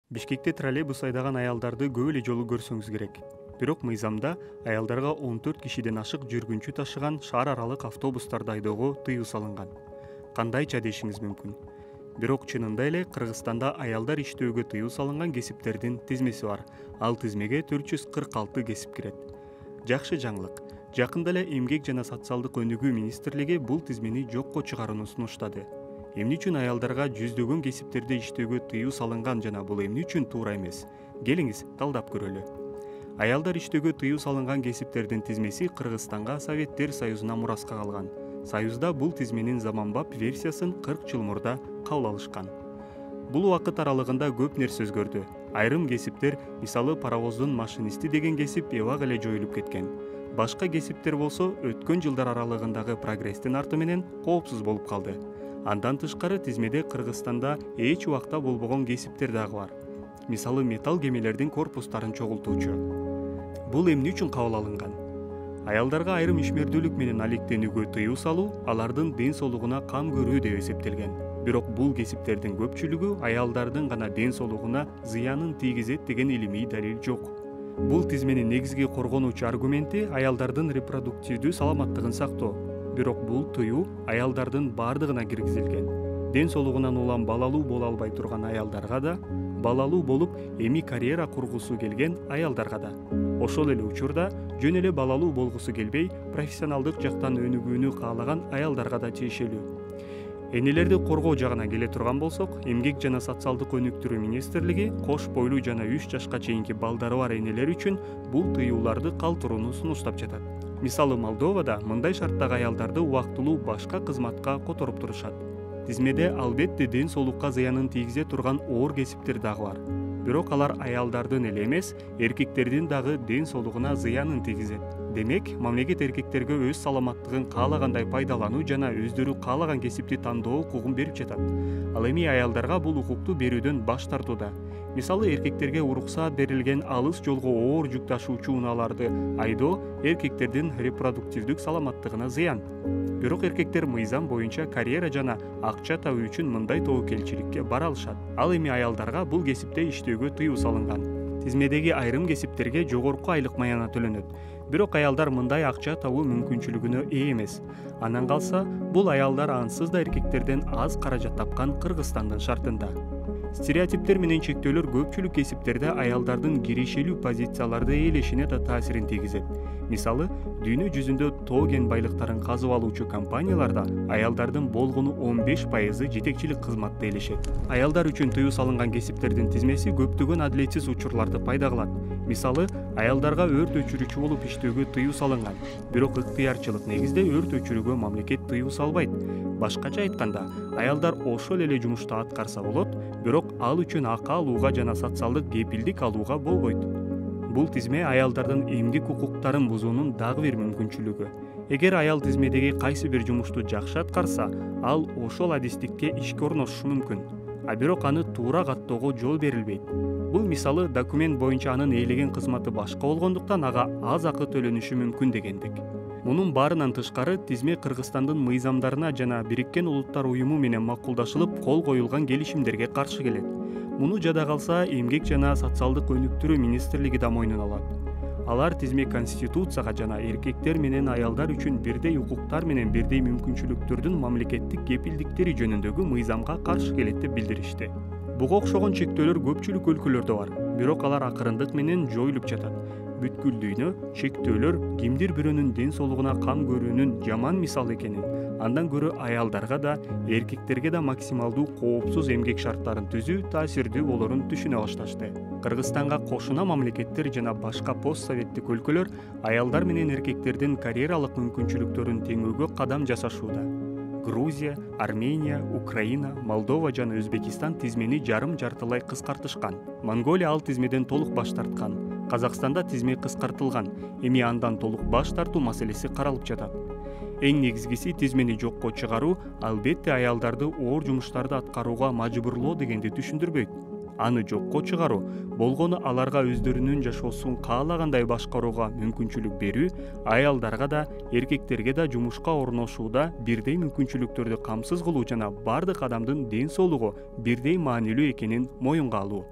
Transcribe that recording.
Бишкекте троллейбус айдаган аялдарды көп эле жолу көрсөңүз керек. Бирок мыйзамда аялдарга 14 кишиден ашык жүргүнчү ташыган шаар аралык автобустарды айдоого тыюу салынган. Кандайча дешиңиз мүмкүн. Бирок чынында эле Кыргызстанда аялдар иштөөгө тыюу салынган кесиптердин тизмеси бар. Ал тизмеге 446 кесип кирет. Жакшы жаңылык. Жакында эле Эмгек жана социалдык өнүгүү министрлиги бул тизмени жокко чыгарууну сунуштады. Эмне үчүн аялдарга жүздөгөн кесиптерде иштөөгө тыюу салынган жана бул эмне үчүн туура эмес? Келиңиз талдап көрөлү. Аялдар иштөөгө тыюу салынган кесиптердин тизмеси Кыргызстанга Советтер Союзунан мураска калган. Союзда бул тизменин заманбап версиясын 40 жыл мурда кабыл алышкан. Бул убакыт аралыгында көп нерсе өзгөрдү. Айрым кесиптер, мисалы паровоздун машинисти деген кесип эбак эле жоюлуп кеткен. Башка кесиптер болсо өткөн жылдар аралыгындагы прогресстин арты менен коопсуз болуп калды. Андан тышкары тизмеде Кыргызстанда эч убакта болбогон кесиптер дагы бар. Мисалы металл кемелердин корпустарын чогултуучу. Бул эмне үчүн кабыл алынган? Аялдарга айрым ишмердүүлүк менен алектенүүгө тыюу салуу алардын ден соолугуна кам көрүү деп эсептелген. Бирок бул кесиптердин көпчүлүгү аялдардын гана ден соолугуна зыянын тийгизет деген илимий далил жок. Бул тизменин негизги коргонуучу аргументи аялдардын репродуктивдүү саламаттыгын сактоо. Бирок бул тыюу аялдардын бардыгына киргизилген. Ден соолугунан улам балалуу боло албай турган аялдарга да, балалуу болуп эми карьера кургусу келген аялдарга да. Ошол эле учурда жөн эле балалуу болгусу келбей, профессионалдык жактан өнүгүүнү каалаган аялдарга да тиешелүү. Энелерди коргоо жагына келе турган болсок, Эмгек жана социалдык өнүктүрүү министрлиги кош бойлуу жана 3 жашка чейинки балдары бар энелер үчүн бул тыюуларды калтырууну сунуштап жатат. Мисалы Молдовада мындай шарттагы аялдарды убактылуу башка кызматка которуп турушат. Тизмеде албетте ден соолукка зыянын тийгизе турган оор кесиптер дагы бар. Бирок алар аялдардын эле эмес, эркектердин дагы ден соолугуна зыянын тийгизет. Демек, мамлекет эркектерге өз саламаттыгын каалагандай пайдалануу жана өздөрү каалаган кесипти тандоо укугун берип жатат. Ал эми аялдарга бул укукту берүүдөн баш тартууда. Мисалы эркектерге уруксаат берилген алыс жолго оор жүк ташуучу унааларды айдоо эркектердин репродуктивдүк саламаттыгына зыян. Бирок эркектер мыйзам боюнча карьера жана акча табуу үчүн мындай тобокелчиликке бара алышат. Ал эми аялдарга бул кесипте иштөөгө тыюу салынган. Тизмедеги айрым кесиптерге жогорку айлык маяна төлөнөт. Бирок аялдар мындай акча табуу мүмкүнчүлүгүнө ээ эмес. Андан калса, бул аялдар ансыз да эркектерден аз каражат тапкан Кыргызстандын шартында. Стереотиптер менен чектөөлөр көпчүлүк кесиптерде аялдардын кирешелүү позицияларды ээлешине да таасирин тийгизет. Мисалы, дүйнө жүзүндө тоо кен байлыктарын казып алуучу компанияларда аялдардын болгону 15% жетекчилик кызматты ээлешет. Аялдар үчүн тыюу салынган кесиптердин тизмеси көптөгөн адилетсиз учурларды пайда кылат. Мисалы, аялдарга өрт өчүрүүчү болуп иштөөгө тыюу салынган. Бирок ыктыярчылык негизде өрт өчүрүүгө мамлекет тыюу салбайт. Башкача айтканда, аялдар ошол эле жумушту аткарса болот, бирок ал үчүн акы алууга жана социалдык кепилдик алууга болбойт. Бул тизме аялдардын эмгек укуктарын бузуунун дагы бир мүмкүнчүлүгү. Эгер аял тизмедеги кайсы бир жумушту жакшы аткарса, ал ошол адистикке ишке орношушу мүмкүн. А бирок аны туура каттоого жол берилбейт. Бул мисалы документ боюнча анын ээлеген кызматы башка болгондуктан ага аз акы төлөнүшү мүмкүн дегендик. Мунун баарынан тышкары тизме Кыргызстандын мыйзамдарына жана Бириккен Улуттар уюму менен макулдашылып кол коюлган келишимдерге каршы келет. Муну жада калса, Эмгек жана социалдык өнүктүрүү министрлиги да мойнуна алат. Алар тизме конституцияга жана эркектер менен аялдар үчүн бирдей укуктар менен бирдей мүмкүнчүлүктөрдүн мамлекеттик кепилдиктери жөнүндөгү мыйзамга каршы келет деп билдиришти. Буга окшогон чектөөлөр көпчүлүк өлкөлөрдө бар, бирок алар акырындык менен жоюлуп жатат. Бүткүл дүйнө чектөөлөр кимдир бирөөнүн ден соолугуна кам көрүүнүн жаман мисалы экенин, андан көрө аялдарга да, эркектерге да максималдуу коопсуз эмгек шарттарын түзүү таасирдүү болорун түшүнө башташты. Кыргызстанга кошуна мамлекеттер жана башка постсоветтик өлкөлөр аялдар менен эркектердин карьералык мүмкүнчүлүктөрүн теңөөгө кадам жасашууда. Грузия, Армения, Украина, Молдова жана Өзбекистан тизмени жарым-жартылай кыскартышкан. Монголия ал тизмеден толук баш тарткан. Казакстанда тизме кыскартылган. Эми андан толук баш тартуу маселеси каралып жатат. Эң негизгиси тизмени жокко чыгаруу албетте аялдарды оор жумуштарды аткарууга мажбурлоо дегенди түшүндүрбөйт. Аны жокко чыгаруу болгону аларга өздөрүнүн жашоосун каалагандай башкарууга мүмкүнчүлүк берүү, аялдарга да, эркектерге да жумушка орношууда бирдей мүмкүнчүлүктөрдү камсыз кылуу жана бардык адамдын ден соолугу бирдей маанилүү экенин моюнга алуу.